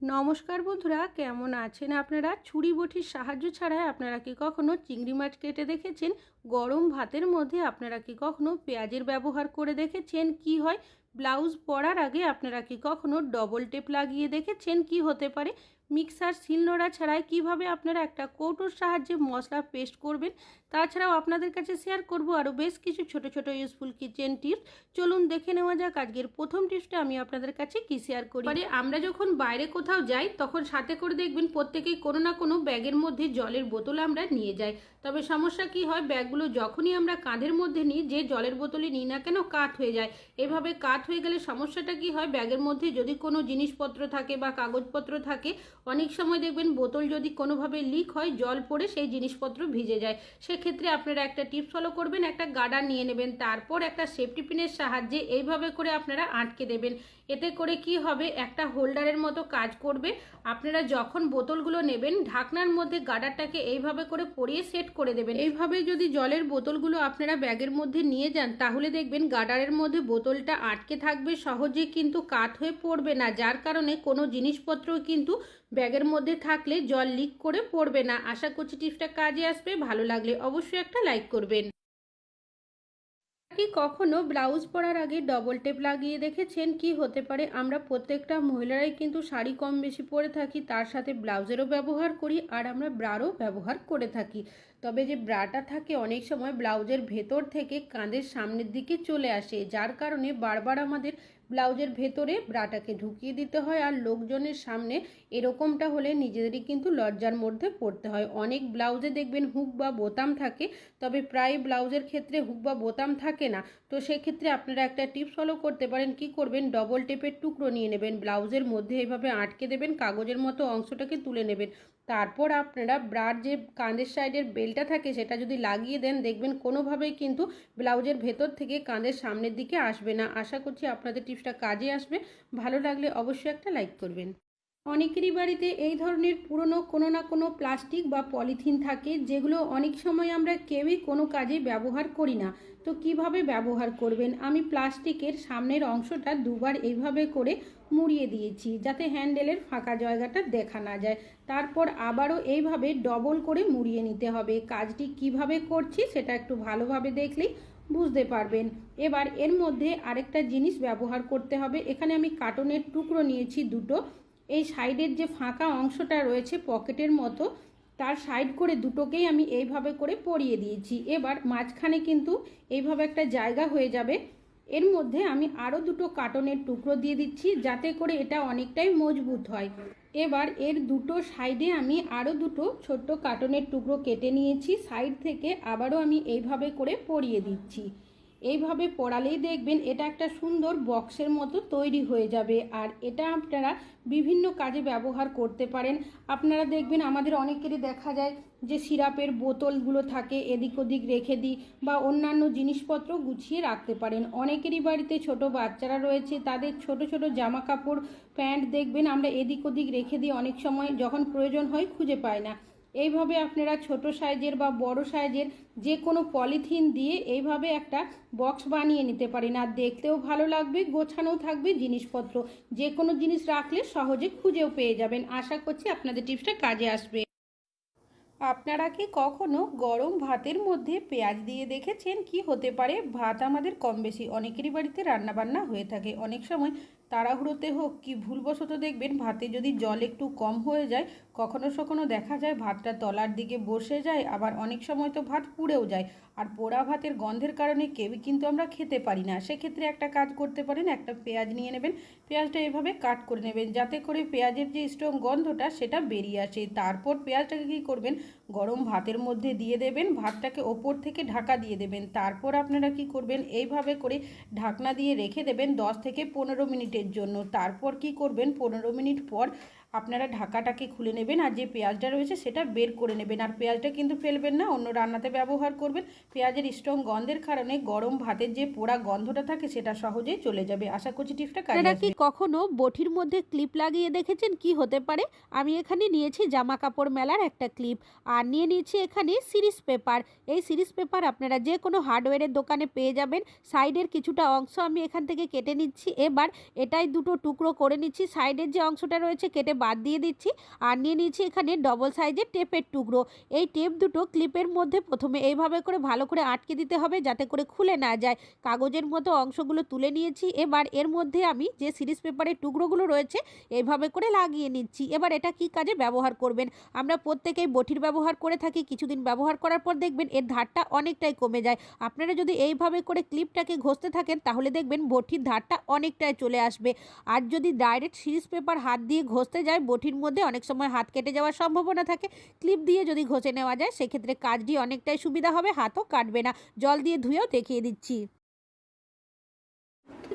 নমস্কার বন্ধুরা, কেমন আছেন আপনারা? ছুরি বটির সাহায্য ছাড়াই আপনারা কি কখনো চিংড়ি মাছ কেটে দেখেছেন? গরম ভাতের মধ্যে আপনারা কি কখনো পেঁয়াজের ব্যবহার করে দেখেছেন? কি হয়? ব্লাউজ পরার আগে আপনারা কি কখনো ডবল টেপ লাগিয়ে দেখেছেন? কি হতে পারে? মিক্সার শিলনোড়া ছাড়াই কিভাবে আপনারা একটা কৌটোর সাহায্যে মশলা পেস্ট করবেন, তাছাড়াও আপনাদের কাছে শেয়ার করব আরও বেশ কিছু ছোট ছোট ইউজফুল কিচেন টিপস। চলুন দেখে নেওয়া যাক আজকের প্রথম টিপসটা আমি আপনাদের কাছে কি শেয়ার করি। আমরা যখন বাইরে কোথাও যাই তখন সাথে করে দেখবেন প্রত্যেকেই কোনো না কোনো ব্যাগের মধ্যে জলের বোতল আমরা নিয়ে যাই। তবে সমস্যা কি হয়, ব্যাগগুলো যখনই আমরা কাঁধের মধ্যে নিই, যে জলের বোতলে নিই না কেন কাত হয়ে যায়। এভাবে কাত হয়ে গেলে সমস্যাটা কি হয়, ব্যাগের মধ্যে যদি কোনো জিনিসপত্র থাকে বা কাগজপত্র থাকে, অনেক সময় দেখবেন বোতল যদি কোনোভাবে লিক হয়, জল পড়ে সেই জিনিসপত্র ভিজে যায়। সেক্ষেত্রে আপনারা একটা টিপস ফলো করবেন, একটা গার্ডার নিয়ে নেবেন, তারপর একটা সেফটি পিনের সাহায্যে এইভাবে করে আপনারা আটকে দেবেন। এতে করে কি হবে, একটা হোল্ডারের মতো কাজ করবে। আপনারা যখন বোতলগুলো নেবেন, ঢাকনার মধ্যে গার্ডারটাকে এইভাবে করে পরিয়ে সেট করে দেবেন। এইভাবে যদি জলের বোতলগুলো আপনারা ব্যাগের মধ্যে নিয়ে যান, তাহলে দেখবেন গার্ডারের মধ্যে বোতলটা আটকে থাকবে, সহজে কিন্তু কাত হয়ে পড়বে না, যার কারণে কোনো জিনিসপত্র কিন্তু ব্যাগের মধ্যে থাকলে জল লিক করে পড়বে না। আশা করছি টিপসটা কাজে আসবে। ভালো লাগলে অবশ্যই একটা লাইক করবেন। কি কখনো ব্লাউজ পরার আগে ডবল টেপ লাগিয়ে দেখেছেন? কি হতে পারে, আমরা প্রত্যেকটা মহিলারাই কিন্তু শাড়ি কম বেশি পরে থাকি, তার সাথে ব্লাউজেরও ব্যবহার করি, আর আমরা ব্রারও ব্যবহার করে থাকি। তবে যে ব্রাটা থাকে অনেক সময় ব্লাউজের ভেতর থেকে কাঁধের সামনের দিকে চলে আসে, যার কারণে বারবার আমাদের ব্লাউজের ভেতরে ব্রাটাকে ঢুকিয়ে দিতে হয়, আর লোকজনের সামনে এরকমটা হলে নিজেদেরই কিন্তু লজ্জার মধ্যে পড়তে হয়। অনেক ব্লাউজে দেখবেন হুক বা বোতাম থাকে, তবে প্রায় ব্লাউজের ক্ষেত্রে হুক বা বোতাম থাকে না। তো সেক্ষেত্রে আপনারা একটা টিপস ফলো করতে পারেন। কি করবেন, ডবল টেপের টুকরো নিয়ে নেবেন, ব্লাউজের মধ্যে এইভাবে আটকে দেবেন, কাগজের মতো অংশটাকে তুলে নেবেন। তারপর আপনারা ব্রার যে কাঁধের সাইডের বেলটা থাকে সেটা যদি লাগিয়ে দেন, দেখবেন কোনোভাবেই কিন্তু ব্লাউজের ভেতর থেকে কাঁধের সামনের দিকে আসবে না। আশা করছি আপনাদের টিপসটা কাজে আসবে। ভালো লাগলে অবশ্যই একটা লাইক করবেন। অনেকেরই বাড়িতে এই ধরনের পুরনো কোনো না কোনো প্লাস্টিক বা পলিথিন থাকে, যেগুলো অনেক সময় আমরা কেউই কোনো কাজে ব্যবহার করি না। তো কিভাবে ব্যবহার করবেন, আমি প্লাস্টিকের সামনের অংশটা দুবার এইভাবে করে মুড়িয়ে দিয়েছি, যাতে হ্যান্ডেলের ফাঁকা জায়গাটা দেখা না যায়। তারপর আবারও এইভাবে ডবল করে মুড়িয়ে নিতে হবে। কাজটি কিভাবে করছি সেটা একটু ভালোভাবে দেখলেই বুঝতে পারবেন। এবার এর মধ্যে আরেকটা জিনিস ব্যবহার করতে হবে। এখানে আমি কার্টনের টুকরো নিয়েছি দুটো। এই সাইডের যে ফাঁকা অংশটা রয়েছে পকেটের মতো, তার সাইড করে দুটোকেই আমি এইভাবে করে পরিয়ে দিয়েছি। এবার মাঝখানে কিন্তু এইভাবে একটা জায়গা হয়ে যাবে। এর মধ্যে আমি আরও দুটো কার্টনের টুকরো দিয়ে দিচ্ছি, যাতে করে এটা অনেকটাই মজবুত হয়। এবার এর দুটো সাইডে আমি আরও দুটো ছোট্ট কার্টনের টুকরো কেটে নিয়েছি, সাইড থেকে আবারও আমি এইভাবে করে পরিয়ে দিচ্ছি। এইভাবে পরালেই দেখবেন এটা একটা সুন্দর বক্সের মতো তৈরি হয়ে যাবে, আর এটা আপনারা বিভিন্ন কাজে ব্যবহার করতে পারেন। আপনারা দেখবেন আমাদের অনেকেরই দেখা যায় যে সিরাপের বোতলগুলো থাকে, এদিক ওদিক রেখে দিই, বা অন্যান্য জিনিসপত্র গুছিয়ে রাখতে পারেন। অনেকেরই বাড়িতে ছোট বাচ্চারা রয়েছে, তাদের ছোট ছোট জামা কাপড় প্যান্ট দেখবেন আমরা এদিক ওদিক রেখে দিই, অনেক সময় যখন প্রয়োজন হয় খুঁজে পায় না। এইভাবে আপনারা ছোট সাইজের বা বড় সাইজের যে কোনো পলিথিন দিয়ে এইভাবে একটা বক্স বানিয়ে নিতে পারেন, আর দেখতেও ভালো লাগবে, গোছানোও থাকবে জিনিসপত্র। যে কোনো জিনিস রাখলে সহজে খুঁজেও পেয়ে যাবেন। আশা করছি আপনাদের টিপসটা কাজে আসবে। আপনারা কি কখনো গরম ভাতের মধ্যে পেঁয়াজ দিয়ে দেখেছেন? কি হতে পারে, ভাত আমাদের কম বেশি অনেকেরই বাড়িতে রান্নাবান্না হয়ে থাকে। অনেক সময় তাড়াহুড়োতে হোক কি ভুলবশত দেখবেন ভাতে যদি জল একটু কম হয়ে যায়, কখনো কখনো দেখা যায় ভাতটা তলার দিকে বসে যায়, আবার অনেক সময় তো ভাত পুড়েও যায়। আর পোড়া ভাতের গন্ধের কারণে কেউই কিন্তু আমরা খেতে পারি না। সেক্ষেত্রে একটা কাজ করতে পারেন, একটা পেঁয়াজ নিয়ে নেবেন, পেঁয়াজটা এভাবে কাট করে নেবেন, যাতে করে পেঁয়াজের যে স্ট্রং গন্ধটা সেটা বেরিয়ে আসে। তারপর পেঁয়াজটাকে কী করবেন, গরম ভাতের মধ্যে দিয়ে দেবেন, ভাতটাকে ওপর থেকে ঢাকা দিয়ে দেবেন। তারপর আপনারা কি করবেন, এইভাবে করে ঢাকনা দিয়ে রেখে দেবেন 10 থেকে 15 মিনিটের জন্য। তারপর কি করবেন, 15 মিনিট পর আপনারা ঢাকাটাকে খুলে নেবেন, আর যে পেঁয়াজটা রয়েছে সেটা বের করে নেবেন। আর পেঁয়াজটা কিন্তু ফেলবেন না, অন্য রান্নাতে ব্যবহার করবেন। পেঁয়াজের স্ট্রং গন্ধের কারণে গরম ভাতের যে পোড়া গন্ধটা থাকে সেটা সহজেই চলে যাবে। আশা করছি টিপসটা কাজে আসবে। কি কখনো বটির মধ্যে ক্লিপ লাগিয়ে দেখেছেন? কি হতে পারে, আমি এখানে নিয়েছি জামা কাপড় মেলার একটা ক্লিপ, আর নিয়ে নিয়েছি এখানে সিরিজ পেপার। এই সিরিজ পেপার আপনারা যে কোনো হার্ডওয়্যারের দোকানে পেয়ে যাবেন। সাইডের কিছুটা অংশ আমি এখান থেকে কেটে নিচ্ছি। এবার এটাই দুটো টুকরো করে নিচ্ছি, সাইডের যে অংশটা রয়েছে কেটে বাদ দিয়ে দিচ্ছি। আর নিয়ে নিয়েছি এখানে ডবল সাইজের টেপের টুকরো। এই টেপ দুটো ক্লিপের মধ্যে প্রথমে এইভাবে করে ভালো করে আটকে দিতে হবে যাতে করে খুলে না যায়। কাগজের মতো অংশগুলো তুলে নিয়েছি। এবার এর মধ্যে আমি যে সিরিজ পেপারের টুকরোগুলো রয়েছে এইভাবে করে লাগিয়ে নিচ্ছি। এবার এটা কি কাজে ব্যবহার করবেন? আমরা প্রত্যেকেই বটির ব্যবহার করে থাকি। কিছুদিন ব্যবহার করার পর দেখবেন এর ধারটা অনেকটাই কমে যায়। আপনারা যদি এইভাবে করে ক্লিপটাকে ঘষতে থাকেন তাহলে দেখবেন বটির ধারটা অনেকটাই চলে আসবে। আর যদি ডাইরেক্ট সিরিজ পেপার হাত দিয়ে ঘষতে যায় বটির মধ্যে অনেক সময় হাত কেটে যাওয়ার সম্ভাবনা থাকে। ক্লিপ দিয়ে যদি ঘষে নেওয়া যায় সেক্ষেত্রে কাজটি অনেকটাই সুবিধা হবে, হাতও কাটবে না। জল দিয়ে ধুয়েও দেখিয়ে দিচ্ছি।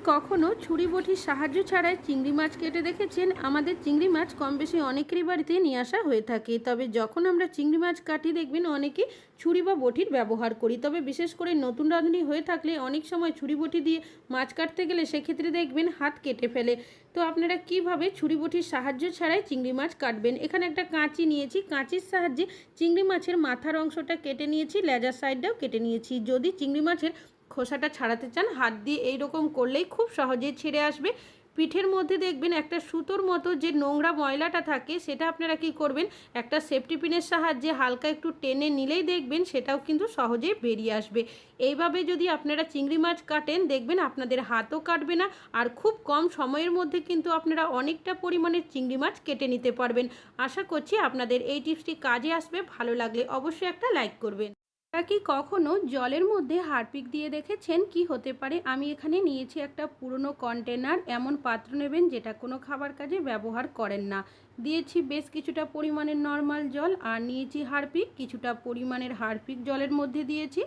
কখনো ছুরি বটির সাহায্য ছাড়াই চিংড়ি মাছ কেটে দেখেছেন? আমাদের চিংড়ি মাছ কম বেশি অনেকেরই বাড়িতে নিয়ে আসা হয়ে থাকে। তবে যখন আমরা চিংড়ি মাছ কাটি দেখবেন অনেকে ছুরি বা বটির ব্যবহার করি। তবে বিশেষ করে নতুন রাঁধুনি হয়ে থাকলে অনেক সময় ছুরি বটি দিয়ে মাছ কাটতে গেলে সেক্ষেত্রে দেখবেন হাত কেটে ফেলে। তো আপনারা কিভাবে ছুরি বটির সাহায্য ছাড়াই চিংড়ি মাছ কাটবেন? এখানে একটা কাঁচি নিয়েছি, কাঁচির সাহায্যে চিংড়ি মাছের মাথার অংশটা কেটে নিয়েছি, লেজার সাইডটাও কেটে নিয়েছি। যদি চিংড়ি মাছের খোসাটা ছাড়াতে চান হাত দিয়ে এইরকম করলেই খুব সহজেই ছিঁড়ে আসবে। পিঠের মধ্যে দেখবেন একটা সুতোর মতো যে নোংরা ময়লাটা থাকে সেটা আপনারা কি করবেন, একটা সেফটি পিনের সাহায্যে হালকা একটু টেনে নিলেই দেখবেন সেটাও কিন্তু সহজেই বেরিয়ে আসবে। এইভাবে যদি আপনারা চিংড়ি মাছ কাটেন দেখবেন আপনাদের হাতও কাটবে না, আর খুব কম সময়ের মধ্যে কিন্তু আপনারা অনেকটা পরিমাণের চিংড়ি মাছ কেটে নিতে পারবেন। আশা করছি আপনাদের এই টিপসটি কাজে আসবে। ভালো লাগলে অবশ্যই একটা লাইক করবেন। আপনারা কি কখনো জলের মধ্যে হারপিক দিয়ে দেখেছেন? কি হতে পারে? আমি এখানে নিয়েছি একটা পুরনো কন্টেনার। এমন পাত্র নেবেন যেটা কোনো খাবার কাজে ব্যবহার করেন না। দিয়েছি বেশ কিছুটা পরিমাণের নর্মাল জল, আর নিয়েছি হারপিক, কিছুটা পরিমাণের হারপিক জলের মধ্যে দিয়েছি।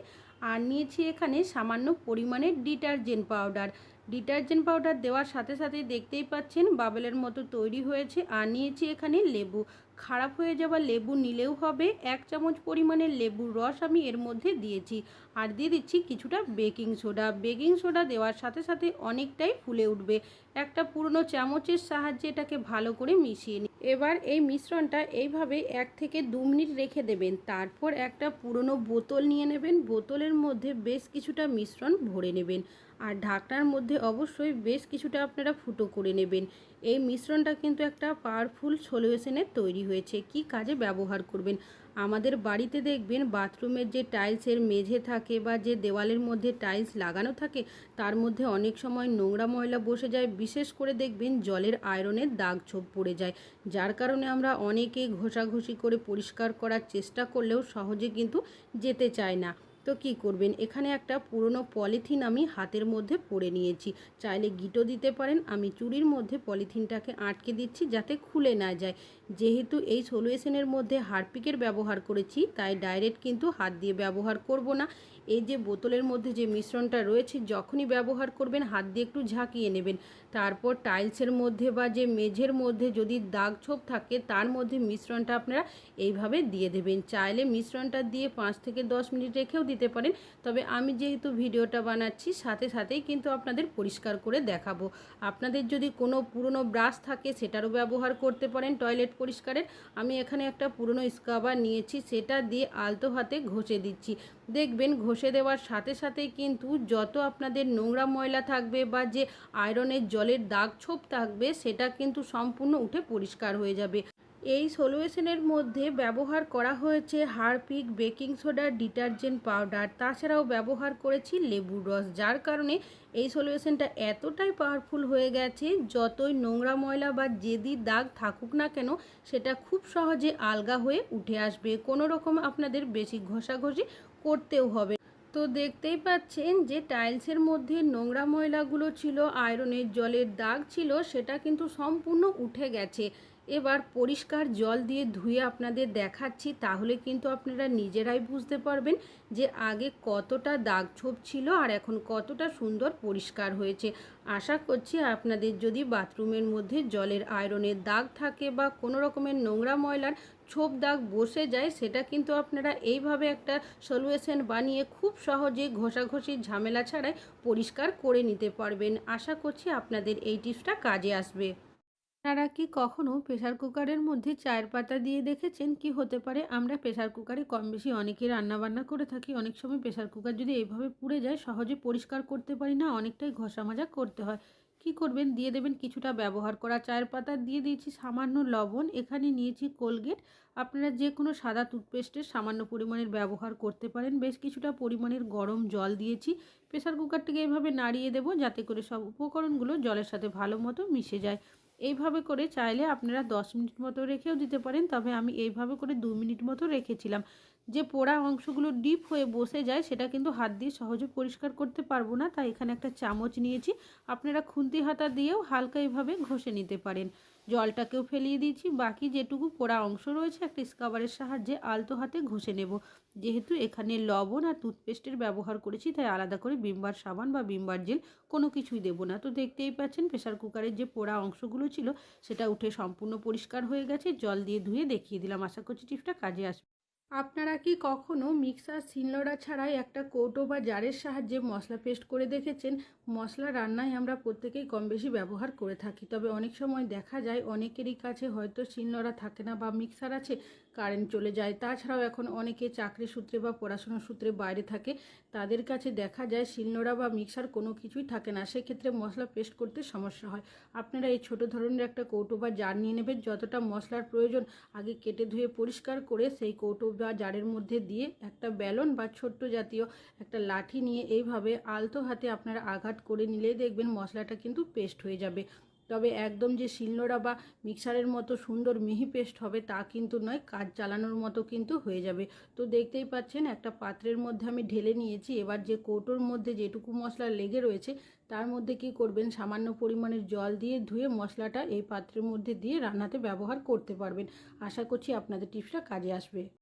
আর নিয়েছি এখানে সামান্য পরিমাণের ডিটারজেন্ট পাউডার। ডিটারজেন্ট পাউডার দেওয়ার সাথে সাথে দেখতেই পাচ্ছেন বাবলের মতো তৈরি হয়েছে। আর নিয়েছি এখানে লেবু। খারাপ হয়ে যাওয়া লেবু নিলেও হবে। 1 চামচ পরিমাণের লেবুর রস আমি এর মধ্যে দিয়েছি। আর দিয়ে দিচ্ছি কিছুটা বেকিং সোডা। বেকিং সোডা দেওয়ার সাথে সাথে অনেকটাই ফুলে উঠবে। একটা পুরনো চামচের সাহায্যে এটাকে ভালো করে মিশিয়ে নিই। এবার এই মিশ্রণটা এইভাবে 1 থেকে 2 মিনিট রেখে দেবেন। তারপর একটা পুরনো বোতল নিয়ে নেবেন। বোতলের মধ্যে বেশ কিছুটা মিশ্রণ ভরে নেবেন। আর ঢাকনার মধ্যে অবশ্যই বেশ কিছুটা আপনারা ফুটো করে নেবেন। এই মিশ্রণটা কিন্তু একটা পাওয়ারফুল সলিউশনের তৈরি হয়েছে। কি কাজে ব্যবহার করবেন? আমাদের বাড়িতে দেখবেন বাথরুমের যে টাইলসের মেঝে থাকে বা যে দেওয়ালের মধ্যে টাইলস লাগানো থাকে তার মধ্যে অনেক সময় নোংরা ময়লা বসে যায়। বিশেষ করে দেখবেন জলের আয়রনের দাগ ছোপ পড়ে যায়, যার কারণে আমরা অনেকে ঘষাঘষি করে পরিষ্কার করার চেষ্টা করলেও সহজে কিন্তু যেতে চায় না। তো কি করবেন, এখানে একটা পুরনো পলিথিন আমি হাতের মধ্যে পরে নিয়েছি। চাইলে গিঁটো দিতে পারেন। আমি চুড়ির মধ্যে পলিথিনটাকে আটকে দিচ্ছি যাতে খুলে না যায়। যেহেতু এই সলিউশনের মধ্যে হারপিকের ব্যবহার করেছি তাই ডাইরেক্ট কিন্তু হাত দিয়ে ব্যবহার করব না। এই যে বোতলের মধ্যে যে মিশ্রণটা রয়েছে যখনই ব্যবহার করবেন হাত দিয়ে একটু ঝাঁকিয়ে নেবেন। তারপর টাইলসের মধ্যে বা যে মেঝের মধ্যে যদি দাগ ছোপ থাকে তার মধ্যে মিশ্রণটা আপনারা এইভাবে দিয়ে দেবেন। চাইলে মিশ্রণটা দিয়ে 5 থেকে 10 মিনিট রেখেও দিতে পারেন। তবে আমি যেহেতু ভিডিওটা বানাচ্ছি সাথে সাথেই কিন্তু আপনাদের পরিষ্কার করে দেখাবো। আপনাদের যদি কোনো পুরনো ব্রাশ থাকে সেটারও ব্যবহার করতে পারেন টয়লেট পরিষ্কারের। আমি এখানে একটা পুরনো স্ক্রাবার নিয়েছি, সেটা দিয়ে আলতো হাতে ঘষে দিচ্ছি। দেখবেন ঘষে দেওয়ার সাথে সাথেই কিন্তু যত আপনাদের নোংরা ময়লা থাকবে বা যে আয়রনের জলের দাগ ছোপ থাকবে সেটা কিন্তু সম্পূর্ণ উঠে পরিষ্কার হয়ে যাবে। এই সলিউশনের মধ্যে ব্যবহার করা হয়েছে Harpic, baking soda, detergent powder, তাছাড়াও ব্যবহার করেছি লেবুর রস, যার কারণে এই সলিউশনটা এতটাই পাওয়ারফুল হয়ে গেছে যতই নোংরা ময়লা বা জেদি দাগ থাকুক না কেন সেটা খুব সহজে আলগা হয়ে উঠে আসবে। কোনো রকম আপনাদের বেশি ঘষাঘষি করতেও হবে। তো দেখতেই পাচ্ছেন যে টাইলসের মধ্যে নোংরা ময়লাগুলো ছিল, আয়রনের জলের দাগ ছিল, সেটা কিন্তু সম্পূর্ণ উঠে গেছে। এবার পরিষ্কার জল দিয়ে ধুয়ে আপনাদের দেখাচ্ছি, তাহলে কিন্তু আপনারা নিজেরাই বুঝতে পারবেন যে আগে কতটা দাগ ছোপ ছিল আর এখন কতটা সুন্দর পরিষ্কার হয়েছে। আশা করছি আপনাদের যদি বাথরুমের মধ্যে জলের আয়রনের দাগ থাকে বা কোনো রকমের নোংরা ময়লার ছোপ দাগ বসে যায় সেটা কিন্তু আপনারা এইভাবে একটা সলিউশন বানিয়ে খুব সহজে ঘষাঘষির ঝামেলা ছাড়াই পরিষ্কার করে নিতে পারবেন। আশা করছি আপনাদের এই টিপসটা কাজে আসবে। আপনারা কি কখনো প্রেসার কুকারের মধ্যে চায়ের পাতা দিয়ে দেখেছেন? কি হতে পারে? আমরা প্রেসার কুকারে কম বেশি অনেকেই রান্নাবান্না করে থাকি। অনেক সময় প্রেসার কুকার যদি এইভাবে পুড়ে যায় সহজে পরিষ্কার করতে পারি না, অনেকটাই ঘষা মাজা করতে হয়। কি কি করবেন, দিয়ে দেবেন কিছুটা ব্যবহার করা চায়ের পাতা, দিয়ে দিয়েছি সামান্য লবণ, এখানে নিয়েছি কোলগেট। আপনারা যে কোনো সাদা টুথপেস্টের সামান্য পরিমাণের ব্যবহার করতে পারেন। বেশ কিছুটা পরিমাণের গরম জল দিয়েছি। প্রেসার কুকারটিকে এইভাবে নাড়িয়ে দেবো যাতে করে সব উপকরণগুলো জলের সাথে ভালো মতো মিশে যায়। এইভাবে করে চাইলে আপনারা 10 মিনিট মতো রেখেও দিতে পারেন, তবে আমি এইভাবে করে 2 মিনিট মতো রেখেছিলাম। যে পোড়া অংশগুলো ডিপ হয়ে বসে যায় সেটা কিন্তু হাত দিয়ে সহজে পরিষ্কার করতে পারবো না, তাই এখানে একটা চামচ নিয়েছি। আপনারা খুন্তি হাতা দিয়েও হালকা এইভাবে ঘষে নিতে পারেন। জলটাকেও ফেলিয়ে দিয়েছি, বাকি যেটুকু পোড়া অংশ রয়েছে একটা স্ক্রাবারের সাহায্যে আলতো হাতে ঘষে নেব। যেহেতু এখানে লবণ আর টুথপেস্টের ব্যবহার করেছি, তাই আলাদা করে ভিম বার সাবান বা ভিম বার জেল কোনো কিছুই দেবো না। তো দেখতেই পাচ্ছেন প্রেসার কুকারের যে পোড়া অংশগুলো ছিল সেটা উঠে সম্পূর্ণ পরিষ্কার হয়ে গেছে। জল দিয়ে ধুয়ে দেখিয়ে দিলাম। আশা করছি টিপসটা কাজে আসবে। আপনারা কি কখনো মিক্সার শিলনোড়া ছাড়াই একটা কৌটো বা জারের সাহায্যে মশলা পেস্ট করে দেখেছেন? মশলা রান্নায় আমরা প্রত্যেকেই কম বেশি ব্যবহার করে থাকি, তবে অনেক সময় দেখা যায় অনেকেরই কাছে হয়তো শিলনোড়া থাকে না বা মিক্সার আছে, কারেন্ট চলে যায়। তাছাড়াও এখন অনেকে চাকরি সূত্রে বা পড়াশোনার সূত্রে বাইরে থাকে, তাদের কাছে দেখা যায় শিলনোড়া বা মিক্সার কোনো কিছুই থাকে না। সেক্ষেত্রে মশলা পেস্ট করতে সমস্যা হয়। আপনারা এই ছোট ধরনের একটা কৌটো বা জার নিয়ে নেবেন। যতটা মশলার প্রয়োজন আগে কেটে ধুয়ে পরিষ্কার করে সেই কৌটো বা জারের মধ্যে দিয়ে একটা বেলন বা ছোট্ট জাতীয় একটা লাঠি নিয়ে এইভাবে আলতো হাতে আপনারা আঘাত করে নিলেই দেখবেন মশলাটা কিন্তু পেস্ট হয়ে যাবে। তবে একদম যে শিলনোড়া বা মিক্সারের মতো সুন্দর মিহি পেস্ট হবে তা কিন্তু নয়, কাজ চালানোর মতো কিন্তু হয়ে যাবে। তো দেখতেই পাচ্ছেন একটা পাত্রের মধ্যে আমি ঢেলে নিয়েছি। এবার যে কৌটোর মধ্যে যেটুকু মশলা লেগে রয়েছে তার মধ্যে কি করবেন, সামান্য পরিমাণের জল দিয়ে ধুয়ে মশলাটা এই পাত্রের মধ্যে দিয়ে রান্নাতে ব্যবহার করতে পারবেন। আশা করছি আপনাদের টিপসটা কাজে আসবে।